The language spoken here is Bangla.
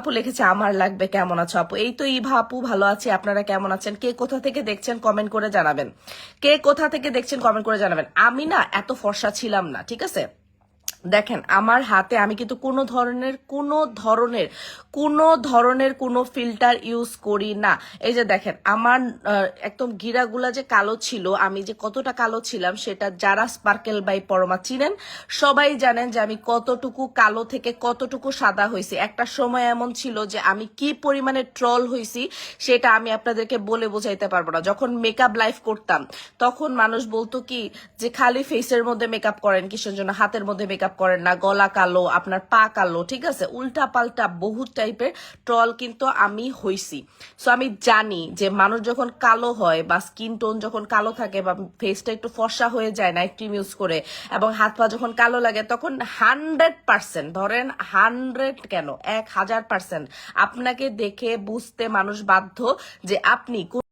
আপু লিখেছে আমার লাগবে, কেমন আছো আপু? এই তো ইভা আপু, ভালো আছি, আপনারা কেমন আছেন? কে কোথা থেকে দেখছেন কমেন্ট করে জানাবেন। কে কোথা থেকে দেখছেন কমেন্ট করে জানাবেন। আমি না এত ফর্সা ছিলাম না, ঠিক আছে? দেখেন আমার হাতে আমি কিন্তু কোনো ফিল্টার ইউজ করি না। এই যে দেখেন আমার একদম গিরাগুলা যে কালো ছিল, আমি যে কতটা কালো ছিলাম সেটা যারা স্পার্কেল বাই পরমা চিনেন সবাই জানেন যে আমি কতটুকু কালো থেকে কতটুকু সাদা হয়েছি। একটা সময় এমন ছিল যে আমি কি পরিমাণে ট্রল হয়েছি সেটা আমি আপনাদেরকে বলে বোঝাইতে পারবো না। যখন মেকআপ লাইভ করতাম তখন মানুষ বলতো কি যে খালি ফেসের মধ্যে মেকআপ করেন কিসের জন্য, হাতের মধ্যে মেকআপ করেন না, গলা কালো, আপনার পা কালো, ঠিক আছে, উল্টা পাল্টা বহুত টাইপের ট্রল কিন্তু আমি হইছি। সো আমি জানি যে মানুষ যখন কালো হয় বা স্কিন টোন যখন কালো থাকে বা ফেসটা একটু ফর্সা হয়ে যায় নাইট ক্রিম ইউজ করে এবং হাত পা যখন কালো লাগে তখন 100%, ধরেন 100 কেন 1000% আপনাকে দেখে বুঝতে মানুষ বাধ্য যে আপনি